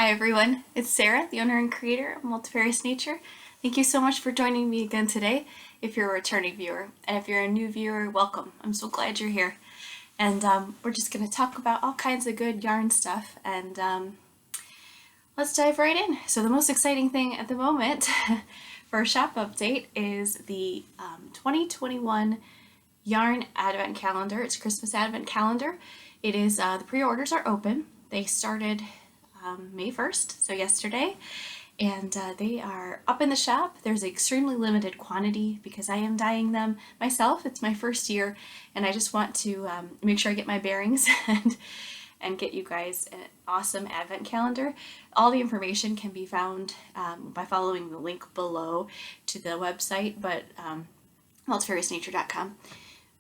Hi everyone, it's Sarah, the owner and creator of Multifarious Nature. Thank you so much for joining me again today if you're a returning viewer. And if you're a new viewer, welcome. I'm so glad you're here. And we're just going to talk about all kinds of good yarn stuff and let's dive right in. So the most exciting thing at the moment for a shop update is the 2021 yarn advent calendar. It's Christmas advent calendar. It is, the pre-orders are open. They started May 1st, so yesterday, and they are up in the shop. There's an extremely limited quantity because I am dyeing them myself. It's my first year, and I just want to make sure I get my bearings and get you guys an awesome advent calendar. All the information can be found by following the link below to the website, but multifariousnature.com.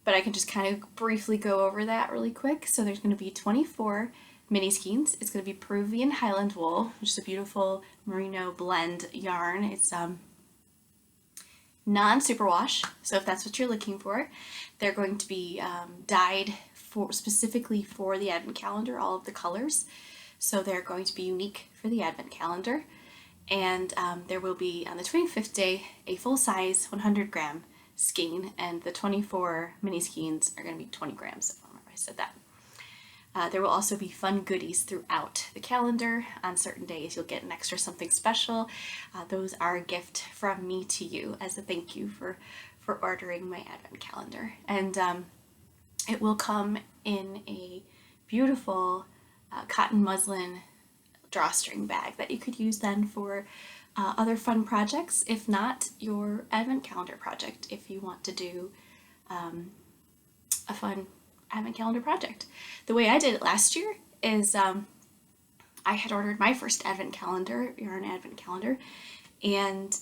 But I can just kind of briefly go over that really quick. So there's going to be 24 mini skeins. It's going to be Peruvian Highland wool, which is a beautiful merino blend yarn. It's non-superwash, so if that's what you're looking for. They're going to be dyed specifically for the advent calendar, all of the colors. So they're going to be unique for the advent calendar. And there will be, on the 25th day, a full-size 100-gram skein, and the 24 mini skeins are going to be 20 grams. I don't remember if I said that. There will also be fun goodies throughout the calendar. On certain days you'll get an extra something special. Those are a gift from me to you as a thank you for ordering my advent calendar. And it will come in a beautiful cotton muslin drawstring bag that you could use then for other fun projects, if not your advent calendar project, if you want to do a fun advent calendar project. The way I did it last year is I had ordered my first advent calendar, yarn advent calendar, and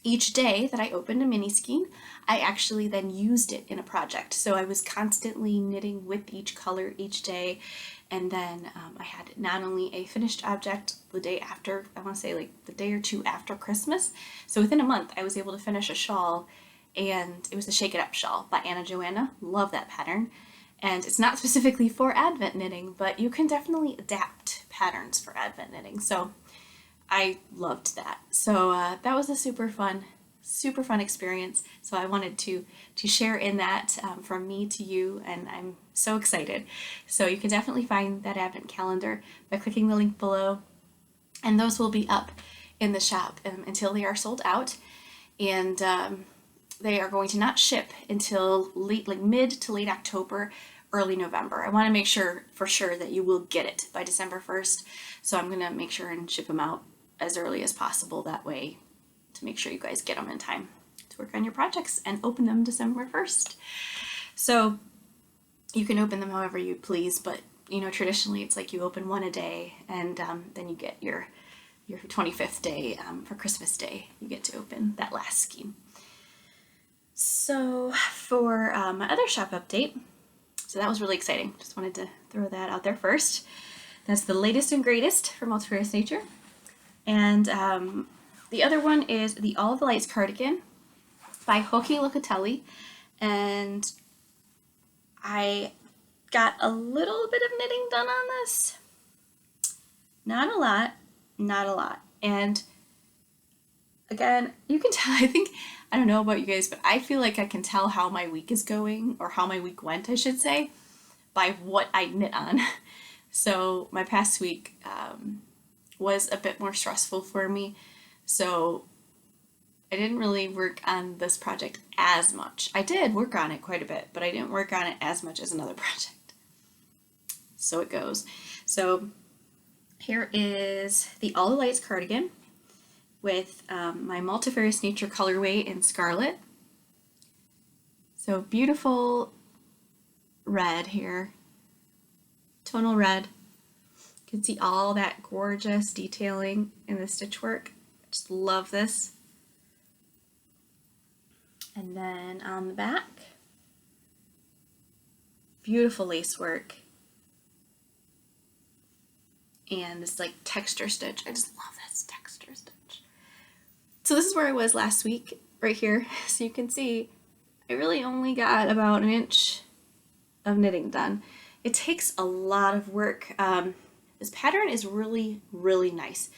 each day that I opened a mini skein, I actually then used it in a project. So I was constantly knitting with each color each day, and then I had not only a finished object the day after, I want to say like the day or two after Christmas. So within a month I was able to finish a shawl, and it was the Shake It Up shawl by Anna Joanna. Love that pattern. And it's not specifically for advent knitting, but you can definitely adapt patterns for advent knitting. So I loved that. So that was a super fun experience. So I wanted to share in that from me to you, and I'm so excited. So you can definitely find that advent calendar by clicking the link below, and those will be up in the shop until they are sold out. And they are going to not ship until late, like mid to late October, early November. I want to make sure for sure that you will get it by December 1st. So I'm going to make sure and ship them out as early as possible, that way to make sure you guys get them in time to work on your projects and open them December 1st. So you can open them however you please, but you know, traditionally it's like you open one a day, and then you get your 25th day for Christmas Day, you get to open that last skein. So for my other shop update, so that was really exciting. Just wanted to throw that out there first. That's the latest and greatest for Multifarious Nature. And the other one is the All of the Lights cardigan by Locatelli. And I got a little bit of knitting done on this. Not a lot. And again, you can tell, I don't know about you guys, but I feel like I can tell how my week is going, or how my week went, I should say, by what I knit on. So my past week was a bit more stressful for me, so I didn't really work on this project as much. I did work on it quite a bit, but I didn't work on it as much as another project. So it goes. So here is the All the Lights cardigan with my Multifarious Nature colorway in Scarlet. So beautiful red here, tonal red. You can see all that gorgeous detailing in the stitch work. I just love this. And then on the back, beautiful lace work. And this like texture stitch. I just love this texture stitch. So this is where I was last week, right here. So you can see I really only got about an inch of knitting done. It takes a lot of work. The This pattern is really, really nice.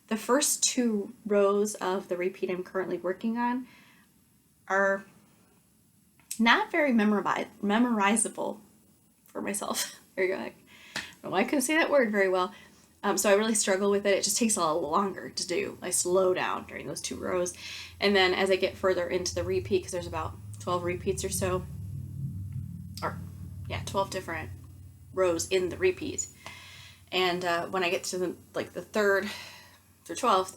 The first 2 rows of the repeat I'm currently working on are not very memorizable for myself. There you go. I don't know why I couldn't say that word very well. So I really struggle with it. It just takes a lot longer to do. I slow down during those 2 rows. And then as I get further into the repeat, because there's about 12 repeats or so, 12 different rows in the repeat. And when I get to the 3rd through 12th,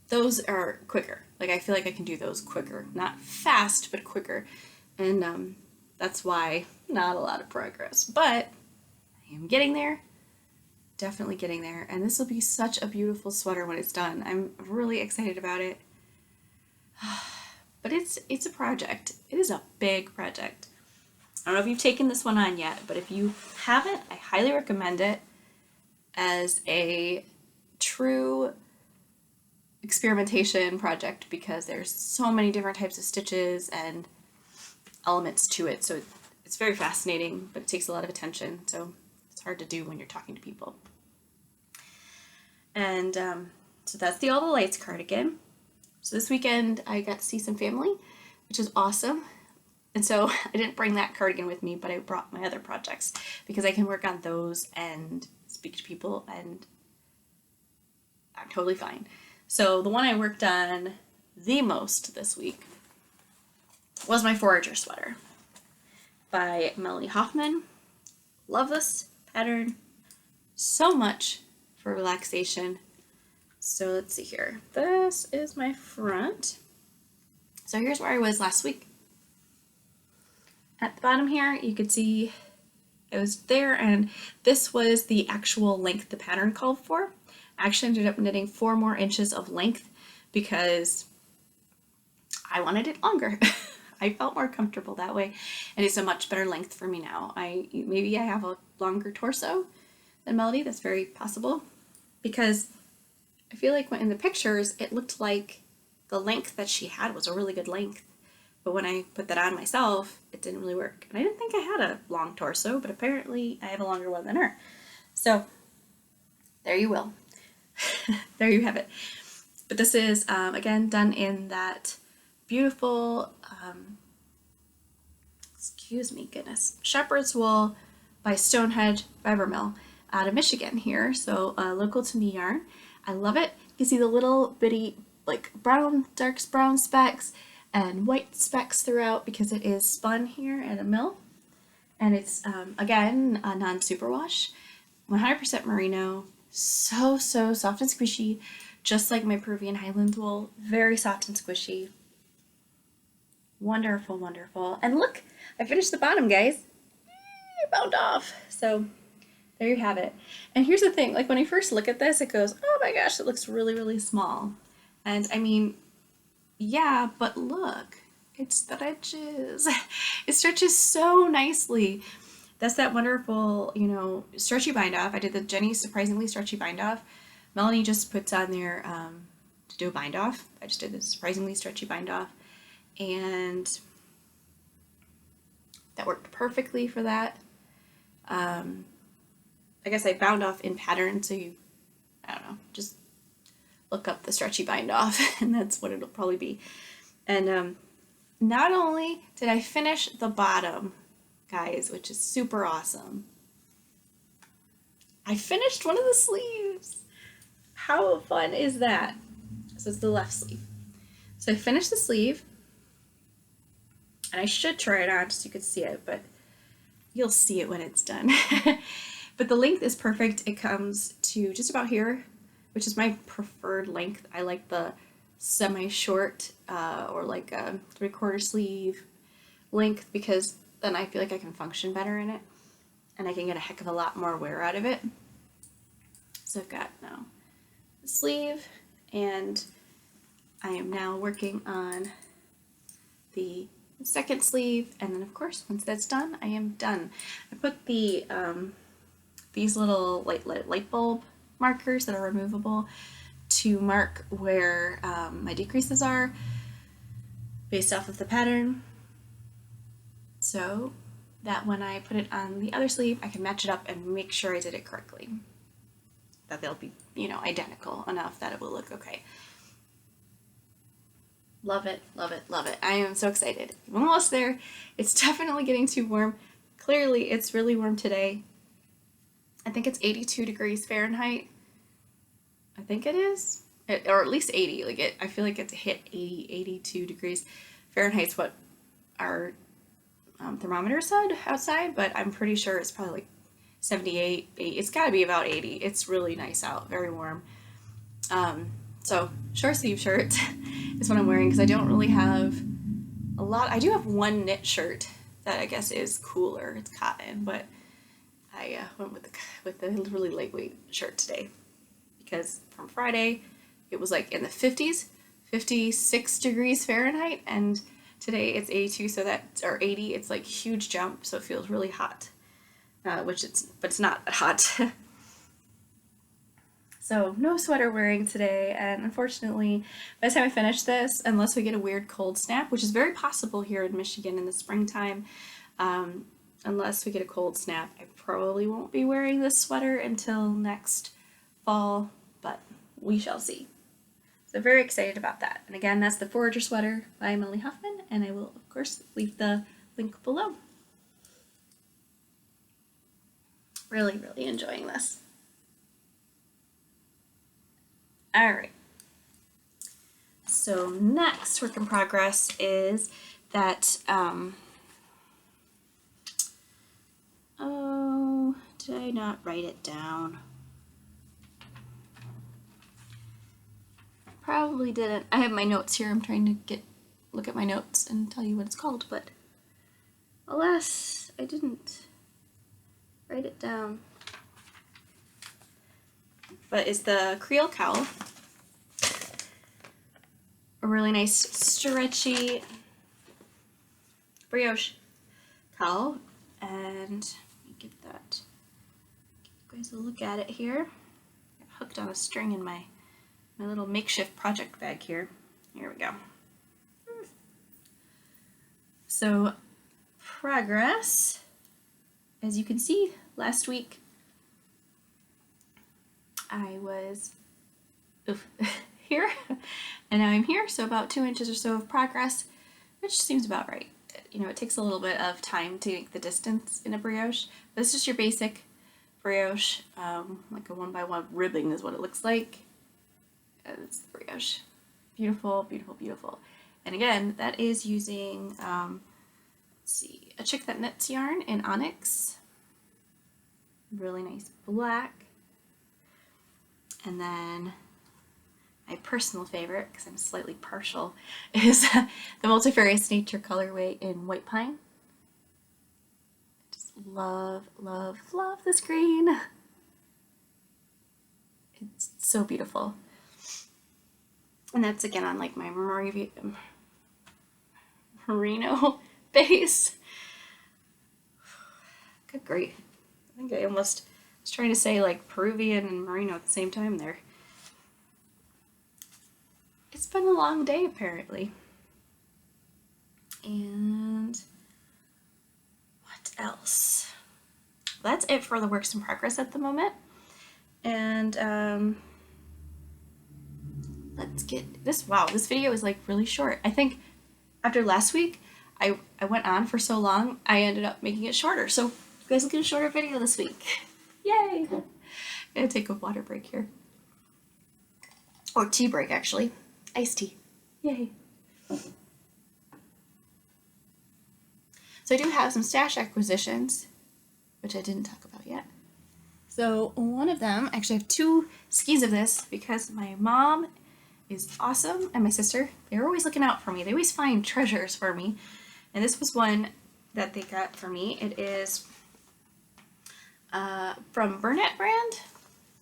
those are quicker. Like, I feel like I can do those quicker. Not fast, but quicker. And that's why not a lot of progress. But I am getting there. Definitely getting there. And this will be such a beautiful sweater when it's done. I'm really excited about it. But it's a project. It is a big project. I don't know if you've taken this one on yet, but if you haven't, I highly recommend it as a true experimentation project, because there's so many different types of stitches and elements to it. So it's very fascinating, but it takes a lot of attention. So it's hard to do when you're talking to people. And so that's the All the Lights cardigan. So this weekend I got to see some family, which is awesome. And so I didn't bring that cardigan with me, but I brought my other projects because I can work on those and speak to people, and I'm totally fine. So the one I worked on the most this week was my Forager Sweater by Hoffman. Love this pattern so much for relaxation. So let's see here. This is my front. So here's where I was last week. At the bottom here, you could see I was there, and this was the actual length the pattern called for. I actually ended up knitting 4 more inches of length because I wanted it longer. I felt more comfortable that way, and it's a much better length for me now. Maybe I have a longer torso than Melody. That's very possible, because I feel like when in the pictures it looked like the length that she had was a really good length, but when I put that on myself, it didn't really work. And I didn't think I had a long torso, but apparently I have a longer one than her. So there you will. There you have it. But this is, again, done in that beautiful, Shepards Wool by Stonehedge Fiber Mill out of Michigan here. So local to me yarn. I love it. You can see the little bitty, dark brown specks and white specks throughout because it is spun here at a mill. And it's, again, a non-superwash, 100% merino, so soft and squishy, just like my Peruvian Highland wool, very soft and squishy. Wonderful, wonderful. And look, I finished the bottom, guys. It bound off. So there you have it. And here's the thing, when I first look at this, it goes, oh my gosh, it looks really, really small. And I mean, yeah, but look, it stretches. It stretches so nicely. That's that wonderful, stretchy bind off. I did the Jenny surprisingly stretchy bind off. Melanie just puts on there to do a bind off. I just did the surprisingly stretchy bind off, and that worked perfectly for that. I guess I bound off in pattern, so I don't know, just look up the stretchy bind off and that's what it'll probably be. And not only did I finish the bottom, guys, which is super awesome, I finished one of the sleeves. How fun is that? So it's the left sleeve. So I finished the sleeve, and I should try it on just so you could see it, but you'll see it when it's done. But the length is perfect. It comes to just about here, which is my preferred length. I like the semi-short or a 3/4 sleeve length, because then I feel like I can function better in it and I can get a heck of a lot more wear out of it. So I've got now the sleeve, and I am now working on the second sleeve, and then of course once that's done, I am done. I put the these little light bulb markers that are removable to mark where my decreases are based off of the pattern, so that when I put it on the other sleeve I can match it up and make sure I did it correctly. that they'll be, you know, identical enough that it will look okay. Love it, love it, love it. I am so excited. I'm almost there. It's definitely getting too warm. Clearly, it's really warm today. I think it's 82 degrees Fahrenheit. I think it is. Or at least 80. Like I feel like it's hit 80, 82 degrees Fahrenheit's what our thermometer said outside, but I'm pretty sure it's probably like 78, 80. It's got to be about 80. It's really nice out, very warm. So short sleeve shirt is what I'm wearing because I don't really have a lot. I do have one knit shirt that I guess is cooler. It's cotton, but I went with the really lightweight shirt today because from Friday it was like in the 50s, 56 degrees Fahrenheit, and today it's 82, so or 80. It's like huge jump, so it feels really hot, but it's not hot. So no sweater wearing today, and unfortunately, by the time I finish this, unless we get a weird cold snap, which is very possible here in Michigan in the springtime, unless we get a cold snap, I probably won't be wearing this sweater until next fall, but we shall see. So very excited about that. And again, that's the Forager Sweater by Molly Hoffman, and I will, of course, leave the link below. Really, really enjoying this. All right. So next work in progress is that, oh, did I not write it down? Probably didn't. I have my notes here. I'm trying to look at my notes and tell you what it's called, but alas, I didn't write it down. But it's the Creole cowl. A really nice stretchy brioche cowl. And let me get that. Give you guys a look at it here. I'm hooked on a string in my little makeshift project bag here. Here we go. So progress, as you can see, last week I was here, and now I'm here, so about 2 inches or so of progress, which seems about right. You know, it takes a little bit of time to make the distance in a brioche. This is your basic brioche, like a 1x1 ribbing is what it looks like. It's the brioche. Beautiful, beautiful, beautiful. And again, that is using, let's see, a Chick That Knits yarn in Onyx. Really nice black. And then my personal favorite, because I'm slightly partial, is the Multifarious Nature colorway in White Pine. I just love, love, love this green. It's so beautiful. And that's again on like my merino base. Good grief. I think I almost was trying to say like Peruvian and merino at the same time there. It's been a long day apparently. And what else? That's it for the works in progress at the moment. And let's get this. Wow, this video is like really short. I think after last week, I went on for so long, I ended up making it shorter. So you guys will get a shorter video this week. Yay! I'm gonna take a water break here. Or tea break, actually. Iced tea. Yay. So I do have some stash acquisitions, which I didn't talk about yet. So one of them, actually I have 2 skis of this because my mom is awesome and my sister, they're always looking out for me. They always find treasures for me. And this was one that they got for me. It is from Burnett brand.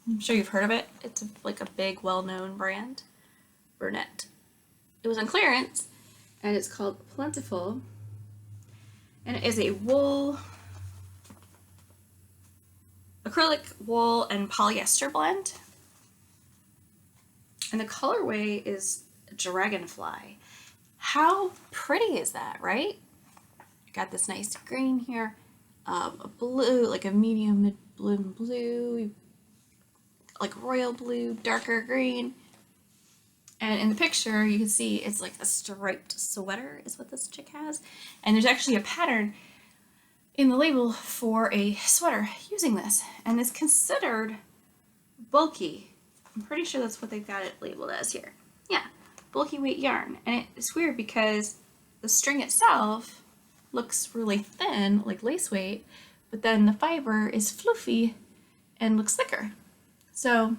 I'm sure you've heard of it. It's like a big, well-known brand. Burnett. It was on clearance, and it's called Plentiful. And it is a wool, acrylic wool and polyester blend. And the colorway is Dragonfly. How pretty is that, right? Got this nice green here, a blue, like a medium mid blue, like royal blue, darker green. And in the picture, you can see it's like a striped sweater is what this chick has. And there's actually a pattern in the label for a sweater using this. And it's considered bulky. I'm pretty sure that's what they've got it labeled as here. Yeah, bulky weight yarn. And it's weird because the string itself looks really thin, like lace weight, but then the fiber is floofy and looks thicker. So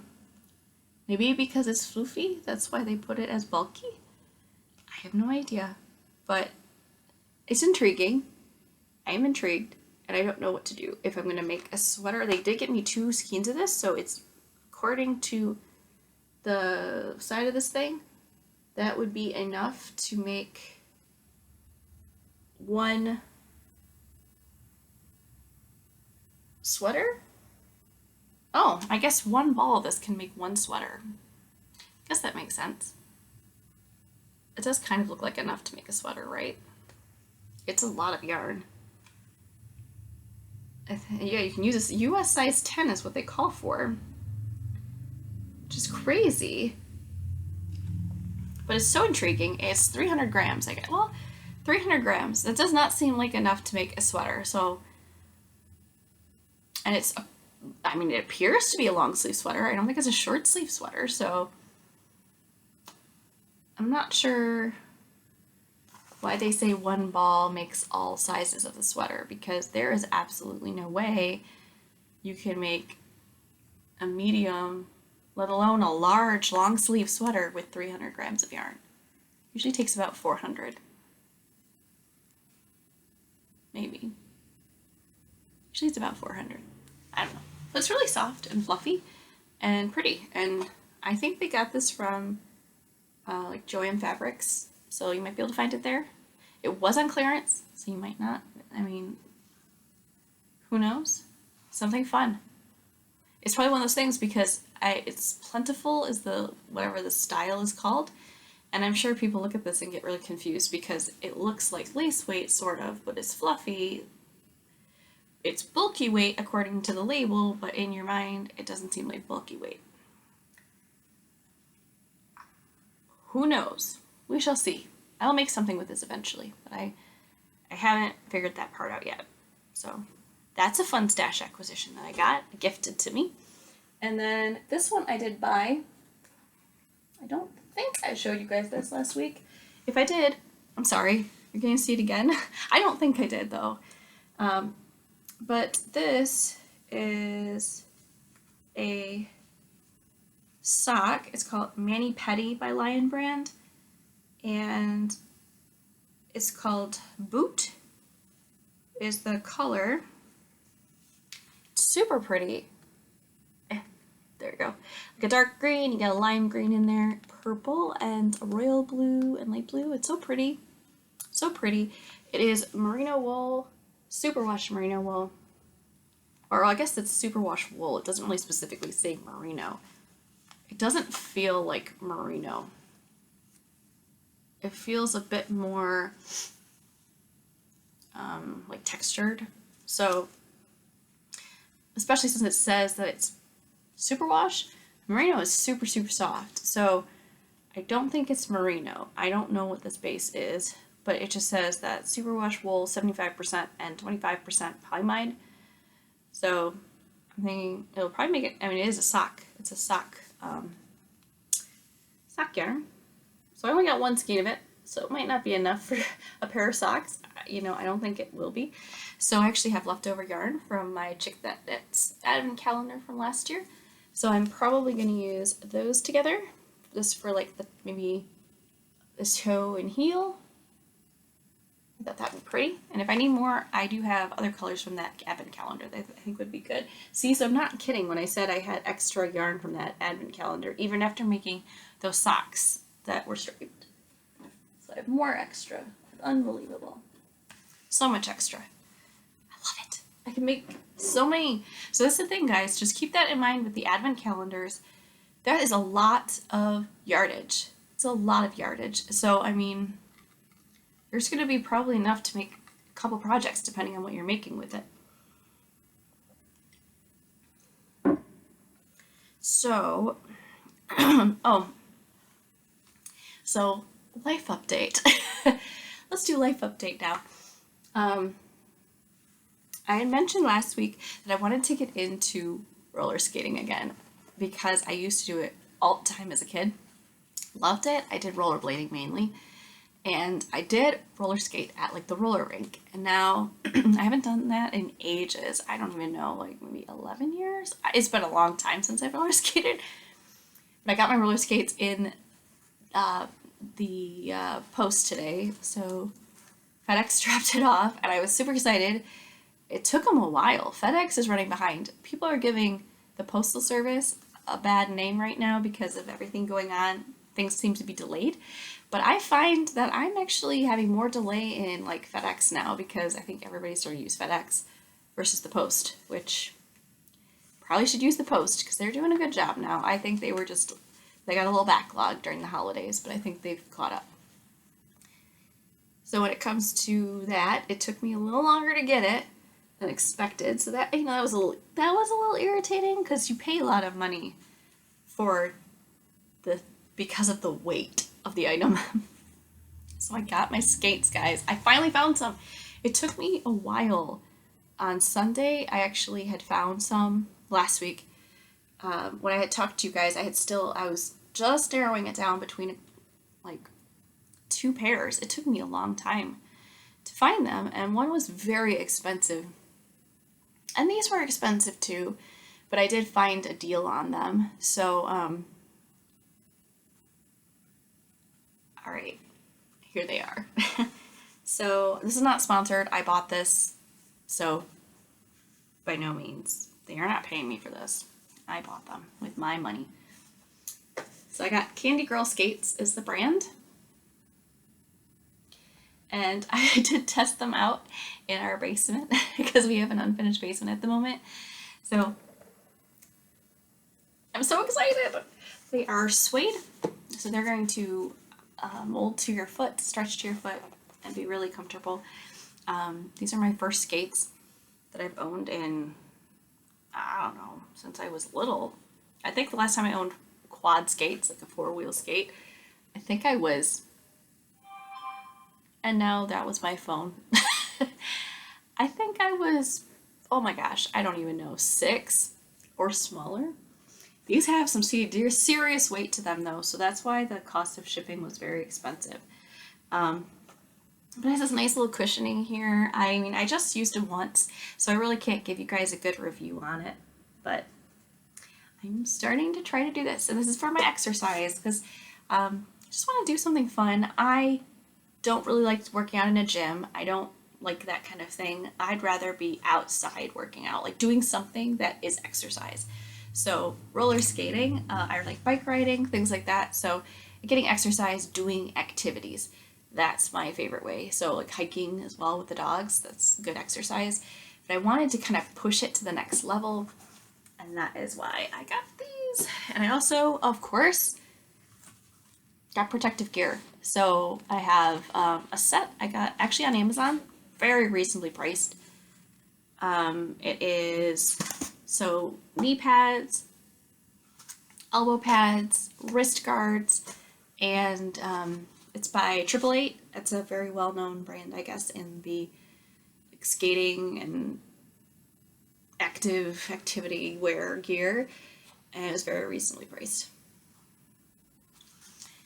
maybe because it's floofy, that's why they put it as bulky? I have no idea, but it's intriguing. I am intrigued, and I don't know what to do if I'm gonna make a sweater. They did get me 2 skeins of this, so it's according to the side of this thing, that would be enough to make 1 sweater? Oh, I guess 1 ball of this can make 1 sweater. I guess that makes sense. It does kind of look like enough to make a sweater, right? It's a lot of yarn. Yeah, you can use this. US size 10 is what they call for, which is crazy. But it's so intriguing. It's 300 grams. I get, well, 300 grams. That does not seem like enough to make a sweater. So, and it's, I mean, it appears to be a long sleeve sweater. I don't think it's a short sleeve sweater. So I'm not sure why they say 1 ball makes all sizes of the sweater, because there is absolutely no way you can make a medium, let alone a large long sleeve sweater with 300 grams of yarn. Usually takes about 400. Maybe. Usually it's about 400. I don't know. But it's really soft and fluffy and pretty. And I think they got this from like Joann Fabrics, so you might be able to find it there. It was on clearance, so you might not. I mean, who knows? Something fun. It's probably one of those things because it's plentiful is the whatever the style is called, and I'm sure people look at this and get really confused because it looks like lace weight sort of, but it's fluffy. It's bulky weight according to the label, but in your mind it doesn't seem like bulky weight. Who knows? We shall see. I'll make something with this eventually, but I haven't figured that part out yet. So that's a fun stash acquisition that I got gifted to me. And then this one I did buy. I don't think I showed you guys this last week. If I did, I'm sorry. You're going to see it again. I don't think I did though. But this is a sock. It's called Mani Pedi by Lion Brand. And it's called Boot is the color. It's super pretty. There we go. Like a dark green, you got a lime green in there, purple and a royal blue and light blue. It's so pretty. So pretty. It is merino wool, superwash merino wool. Or I guess it's superwash wool. It doesn't really specifically say merino. It doesn't feel like merino. It feels a bit more like textured. So, especially since it says that it's superwash, merino is super, super soft. So I don't think it's merino. I don't know what this base is, but it just says that superwash wool 75% and 25% polyamide. So I'm thinking it'll probably make it, I mean, it is a sock. It's a sock, sock yarn. So I only got 1 skein of it, so it might not be enough for a pair of socks. You know, I don't think it will be. So I actually have leftover yarn from my Chick That Knits advent calendar from last year. So I'm probably going to use those together, just for like the maybe this toe and heel. I thought that would be pretty. And if I need more, I do have other colors from that advent calendar that I think would be good. See, so I'm not kidding when I said I had extra yarn from that advent calendar, even after making those socks that were striped. So I have more extra. Unbelievable. So much extra. I love it. I can make so many. So that's the thing, guys. Just keep that in mind with the advent calendars. That is a lot of yardage. It's a lot of yardage. So, I mean, there's going to be probably enough to make a couple projects depending on what you're making with it. So, so life update. Let's do life update now. I had mentioned last week that I wanted to get into roller skating again because I used to do it all the time as a kid. Loved it. I did rollerblading mainly. And I did roller skate at like the roller rink. And now I haven't done that in ages. I don't even know, like maybe 11 years. It's been a long time since I've roller skated. But I got my roller skates in the post today. So FedEx dropped it off and I was super excited. It took them a while. FedEx is running behind. People are giving the postal service a bad name right now because of everything going on. Things seem to be delayed. But I find that I'm actually having more delay in like FedEx now because I think everybody's starting to use FedEx versus the post, which probably should use the post because they're doing a good job now. I think they got a little backlog during the holidays, but I think they've caught up. So when it comes to that, it took me a little longer to get it than expected. So that, that was a little irritating because you pay a lot of money because of the weight of the item. So I got my skates, guys. I finally found some. It took me a while. On Sunday, I actually had found some last week. When I had talked to you guys, I was just narrowing it down between like 2 pairs. It took me a long time to find them, and one was very expensive. And these were expensive too, but I did find a deal on them. So, all right, here they are. So this is not sponsored. I bought this, so by no means. They are not paying me for this. I bought them with my money. So I got Candy Girl Skates is the brand. And I did test them out in our basement because we have an unfinished basement at the moment. So I'm so excited. They are suede, so they're going to mold to your foot, stretch to your foot, and be really comfortable. These are my first skates that I've owned in, I don't know, since I was little. I think the last time I owned quad skates, like a 4-wheel skate, I think I was, and now that was my phone. I think I was, oh my gosh, I don't even know, 6 or smaller. These have some serious weight to them though, so that's why the cost of shipping was very expensive. But it has this nice little cushioning here. I mean, I just used it once, so I really can't give you guys a good review on it, but I'm starting to try to do this. And this is for my exercise because I just want to do something fun. I don't really like working out in a gym. I don't like that kind of thing. I'd rather be outside working out, like doing something that is exercise. So roller skating, I like bike riding, things like that. So getting exercise, doing activities, that's my favorite way. So like hiking as well with the dogs, that's good exercise. But I wanted to kind of push it to the next level, and that is why I got these. And I also, of course, got protective gear. So I have a set I got actually on Amazon, very reasonably priced. It is so knee pads, elbow pads, wrist guards, and it's by 888. It's a very well-known brand, I guess, in the skating and activity wear gear, and it was very reasonably priced.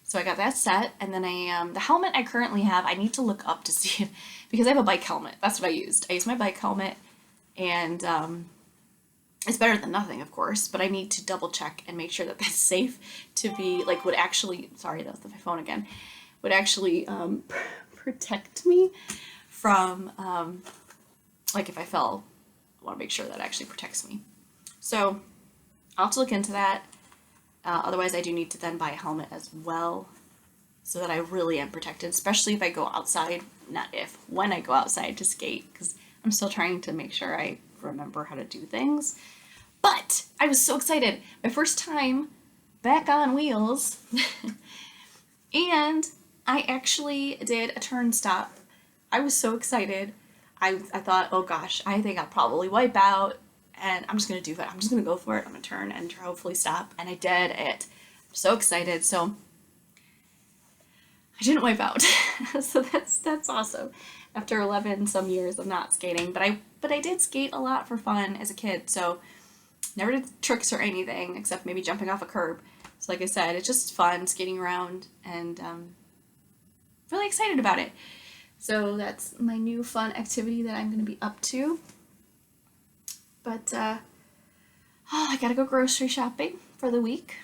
So I got that set, and then the helmet I currently have, I need to look up to see if, because I have a bike helmet. That's what I used. I used my bike helmet, and it's better than nothing, of course, but I need to double check and make sure that that's safe to be, like, would actually, sorry, that's my phone again, would actually protect me from, like, if I fell. I want to make sure that actually protects me. So I'll have to look into that. Otherwise, I do need to then buy a helmet as well so that I really am protected, especially if I go outside, not if, when I go outside to skate, because I'm still trying to make sure I remember how to do things. But I was so excited. My first time back on wheels. And I actually did a turn stop. I was so excited. I thought, oh gosh, I think I'll probably wipe out and I'm just gonna do it. I'm just gonna go for it. I'm gonna turn and hopefully stop. And I did it. I'm so excited. So I didn't wipe out. So that's awesome. After 11 some years of not skating, but I did skate a lot for fun as a kid. So never did tricks or anything except maybe jumping off a curb. So like I said, it's just fun skating around, and really excited about it. So that's my new fun activity that I'm going to be up to. But I gotta go grocery shopping for the week.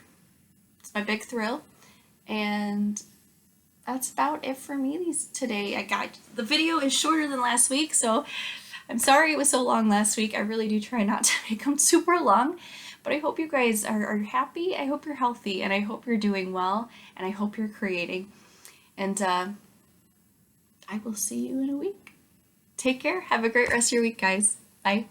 It's my big thrill. And that's about it for me today. The video is shorter than last week, so I'm sorry it was so long last week. I really do try not to make them super long. But I hope you guys are happy. I hope you're healthy, and I hope you're doing well, and I hope you're creating. And I will see you in a week. Take care. Have a great rest of your week, guys. Bye.